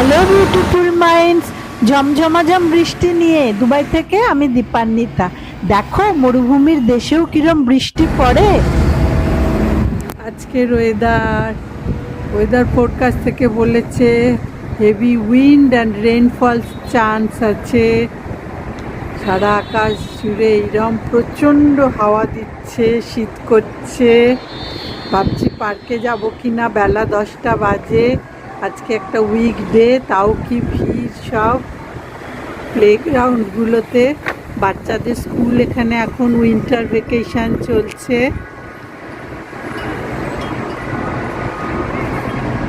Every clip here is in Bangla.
হ্যালো বিউটিফুল মাইন্ডস, ঝমঝমাঝম বৃষ্টি নিয়ে দুবাই থেকে আমি দীপান্বিতা। দেখো মরুভূমির দেশেও কিরম বৃষ্টি পড়ে। আজকের ওয়েদার ফোরকাস্ট থেকে বলেছে হেভি উইন্ড অ্যান্ড রেনফলস চান্স আছে। সারা আকাশ জুড়ে এইরকম প্রচণ্ড হাওয়া দিচ্ছে, শীত করছে। ভাবছি পার্কে যাব কি না, বেলা 10টা বাজে। আজকে একটা উইকডে, তাও কি ভিড় সব প্লেগ্রাউন্ডগুলোতে। বাচ্চাদের স্কুল এখানে এখন উইন্টার ভেকেশন চলছে।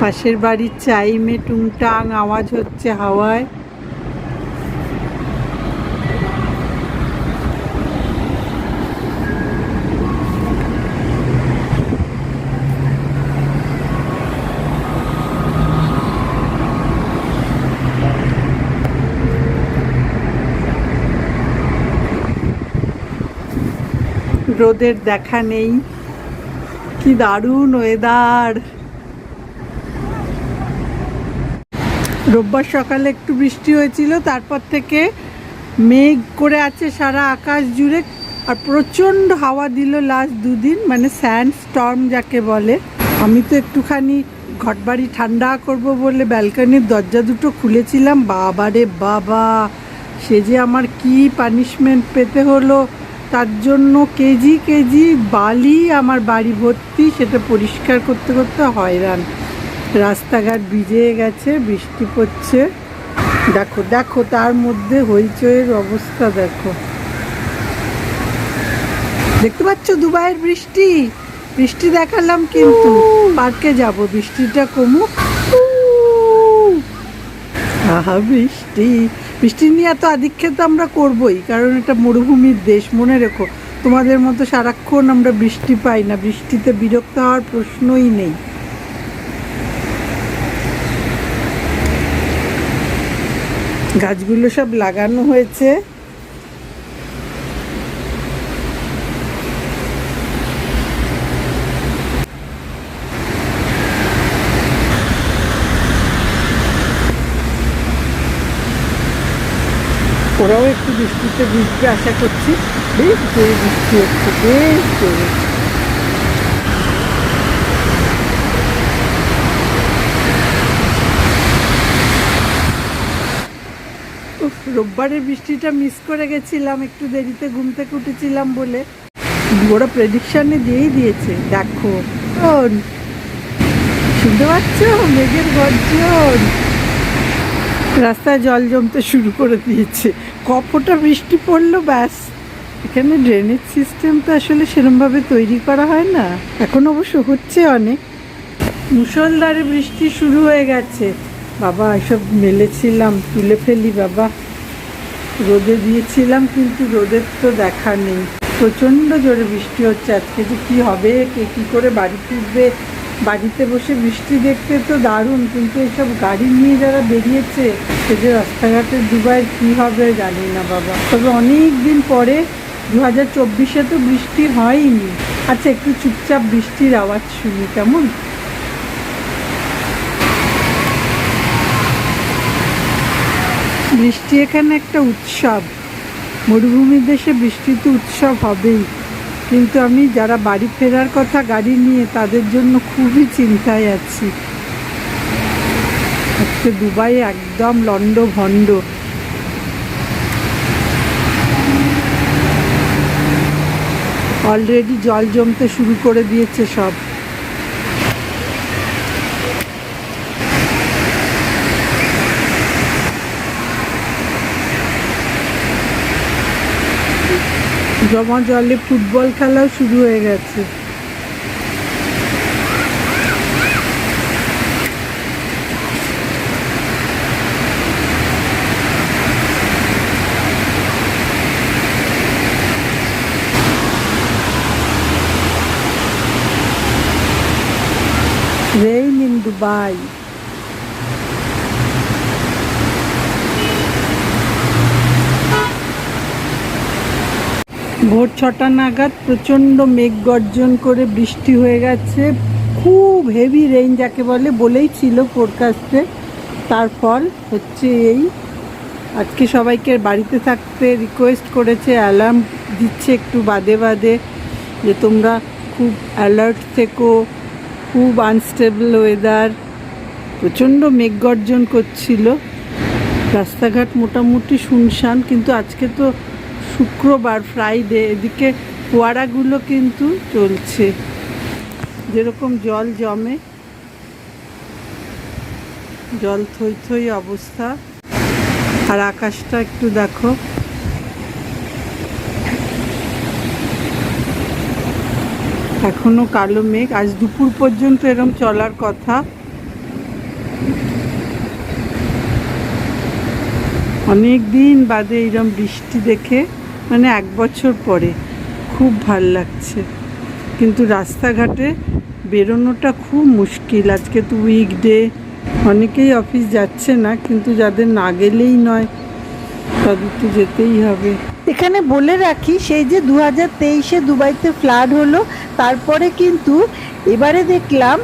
পাশের বাড়ির চাইমে টুংটাং আওয়াজ হচ্ছে হাওয়ায়। রোদের দেখা নেই, কি দারুণ ওয়েদার। রোববার সকালে একটু বৃষ্টি হয়েছিল, তারপর থেকে মেঘ করে আছে সারা আকাশ জুড়ে, আর প্রচণ্ড হাওয়া দিল লাস্ট দুদিন, মানে স্যান্ড স্টর্ম যাকে বলে। আমি তো একটুখানি ঘরবাড়ি ঠান্ডা করব বলে ব্যালকনির দরজা দুটো খুলেছিলাম। বাবা রে বাবা, সে যে আমার কি পানিশমেন্ট পেতে হলো। তার জন্য কেজি কেজি বালি আমার বাড়ি ভর্তি, সেটা পরিষ্কার করতে করতে হয়রান। রাস্তাঘাট ভিজে গেছে, বৃষ্টি পড়ছে। দেখো দেখো, তার মধ্যে হইচইয়ের অবস্থা দেখো। দেখতে পাচ্ছ দুবাইয়ের বৃষ্টি? বৃষ্টি দেখালাম, কিন্তু পার্কে যাব, বৃষ্টিটা কমুক। আহা বৃষ্টি, বৃষ্টি নিয়ে এত আধিক্যতা আমরা করবই, কারণ এটা মরুভূমির দেশ। মনে রেখো, তোমাদের মতো সারাক্ষণ আমরা বৃষ্টি পাই না, বৃষ্টিতে বিরক্ত হওয়ার প্রশ্নই নেই। গাছগুলো সব লাগানো হয়েছে। ওরাও একটু বৃষ্টিতে ভিজবে আশা করছি। বেশ জোরে বৃষ্টি হচ্ছে, বেশ জোরে। রোববারের বৃষ্টিটা মিস করে গেছিলাম, একটু দেরিতে ঘুম থেকে উঠেছিলাম বলে। ওরা প্রেডিকশানে দিয়েই দিয়েছে। দেখো শুনতে পাচ্ছ মেঘের গর্জন? রাস্তায় জল জমতে শুরু করে দিয়েছে। কপটা বৃষ্টি পড়লো, ব্যাস। এখানে ড্রেনেজ সিস্টেম তো আসলে সেরমভাবে তৈরি করা হয় না, এখন অবশ্য হচ্ছে অনেক। মুষলধারে বৃষ্টি শুরু হয়ে গেছে। বাবা এসব মেলেছিলাম, তুলে ফেলি বাবা। রোদে দিয়েছিলাম, কিন্তু রোদের তো দেখা নেই। প্রচণ্ড জোরে বৃষ্টি হচ্ছে। আজকে যে কী হবে, কে কী করে বাড়ি ফিরবে। বাড়িতে বসে বৃষ্টি দেখতে তো দারুণ, কিন্তু এসব গাড়ি নিয়ে যারা বেরিয়েছে, সে যে রাস্তাঘাটের দুবাইয়ের কী হবে জানি না বাবা। তবে অনেক দিন পরে 2024-এ তো বৃষ্টি হয়নি। আচ্ছা, একটু চুপচাপ বৃষ্টির আওয়াজ শুনি কেমন। বৃষ্টি এখানে একটা উৎসব। মরুভূমির দেশে বৃষ্টি তো উৎসব হবেই, কিন্তু আমি যারা বাড়ি ফেরার কথা গাড়ি নিয়ে, তাদের জন্য খুবই চিন্তায় আছি। আজকে দুবাই একদম লন্ডভন্ড। অলরেডি জল জমতে শুরু করে দিয়েছে সব। জমা জলে ফুটবল খেলাও শুরু হয়ে গেছে। Rain in Dubai. ভোর 6টা নাগাদ প্রচণ্ড মেঘ গর্জন করে বৃষ্টি হয়ে গেছে। খুব হেভি রেইন যাকে বলে, বলেই ছিল ফোরকাস্টে। তার ফল হচ্ছে এই, আজকে সবাইকে বাড়িতে থাকতে রিকোয়েস্ট করেছে, অ্যালার্ম দিচ্ছে একটু বাদে বাদে যে তোমরা খুব অ্যালার্ট থেকো, খুব আনস্টেবল ওয়েদার, প্রচণ্ড মেঘগর্জন করছিল। রাস্তাঘাট মোটামুটি শুনশান, কিন্তু আজকে তো শুক্রবার, ফ্রাইডে, এদিকে ফোয়ারাগুলো কিন্তু চলছে, যেরকম জল জমে, জল থই থই অবস্থা। আর আকাশটা একটু দেখো, এখনো কালো মেঘ, আজ দুপুর পর্যন্ত এরম চলার কথা। অনেক দিন বাদে এরম বৃষ্টি দেখে, মানে 1 বছর পরে, খুব ভাল লাগছে। কিন্তু রাস্তাঘাটে বেরোনোটা খুব মুশকিল, আজকে তো উইকডে, অনেকেই অফিস যাচ্ছে না, কিন্তু যাদের না গেলেই নয় তাদের তো যেতেই হবে। এখানে বলে রাখি, সেই যে 2023-এ দুবাইতে ফ্লাড হলো, তারপরে কিন্তু এবারে দেখলাম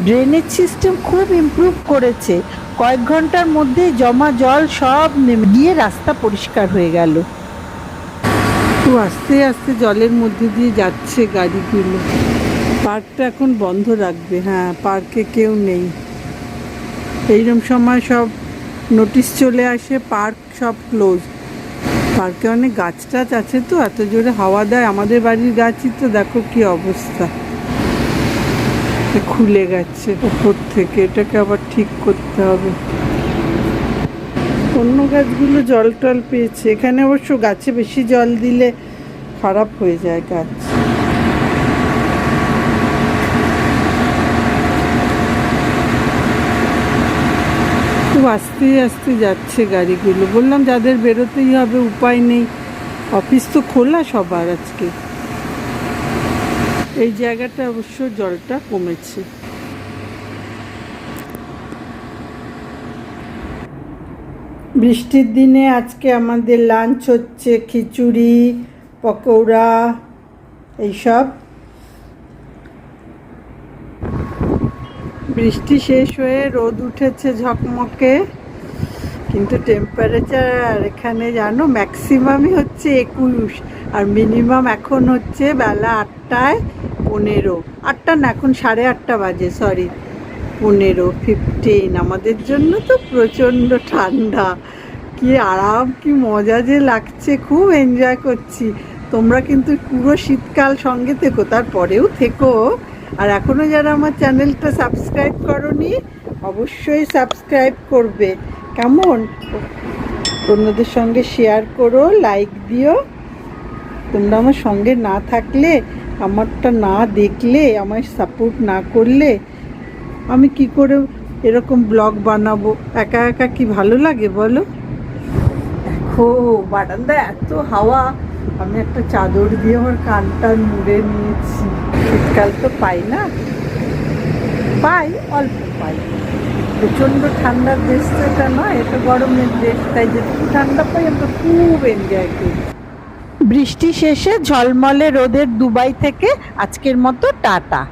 ড্রেনেজ সিস্টেম খুব ইমপ্রুভ করেছে। কয়েক ঘন্টার মধ্যে জমা জল সব নেমে গিয়ে রাস্তা পরিষ্কার হয়ে গেল। তো আস্তে আস্তে জলের মধ্যে দিয়ে যাচ্ছে গাড়িগুলো। পার্কটা এখন বন্ধ রাখবে, হ্যাঁ, পার্কে কেউ নেই। এইরকম সময় সব নোটিশ চলে আসে, পার্ক সব ক্লোজ। পার্কে অনেক গাছ টাছ আছে, তো এত জোরে হাওয়া দেয়, আমাদের বাড়ির গাছই তো দেখো কি অবস্থা, খুলে গেছে উপর থেকে, এটাকে আবার ঠিক করতে হবে। অন্য গাছগুলো জল টল পেয়েছে, এখানে অবশ্য গাছে বেশি জল দিলে খারাপ হয়ে যায় গাছ। খুব আস্তে আস্তে যাচ্ছে গাড়িগুলো, বললাম যাদের বেরোতেই হবে, উপায় নেই, অফিস তো খোলা সবার আজকে। এই জায়গাটা অবশ্য জলটা কমেছে। বৃষ্টির দিনে আজকে আমাদের লাঞ্চ হচ্ছে খিচুড়ি, পকৌড়া, এইসব। বৃষ্টি শেষ হয়ে রোদ উঠেছে ঝকমকে, কিন্তু টেম্পারেচার এখানে জানো ম্যাক্সিমামই হচ্ছে 21, আর মিনিমাম এখন হচ্ছে বেলা 8টায় 15, 8টা না, এখন 8:30 বাজে, সরি 15 আমাদের জন্য তো প্রচণ্ড ঠান্ডা। কি আরাম, কি মজা যে লাগছে, খুব এনজয় করছি। তোমরা কিন্তু পুরো শীতকাল সঙ্গে থেকো, তারপরেও থেকো। আর এখনও যারা আমার চ্যানেলটা সাবস্ক্রাইব করোনি, অবশ্যই সাবস্ক্রাইব করবে, কেমন? অন্যদের সঙ্গে শেয়ার করো, লাইক দিও। তোমরা আমার সঙ্গে না থাকলে, আমারটা না দেখলে, আমায় সাপোর্ট না করলে আমি কি করে এরকম ব্লগ বানাবো? একা একা কি ভালো লাগে বলো? দেখো বারান্দায় এত হাওয়া, আমি একটা চাদর দিয়ে আমার কানটা মুড়ে নিয়েছি। শীতকাল তো পাই না, পাই অল্প পাই, প্রচণ্ড ঠান্ডার দেশ তো এটা নয়, এটা গরমের দেশ, তাই যেটুকু ঠান্ডা পাই আমরা খুব এনজয় করি। বৃষ্টি শেষে ঝলমলে রোদের দুবাই থেকে আজকের মতো টাটা।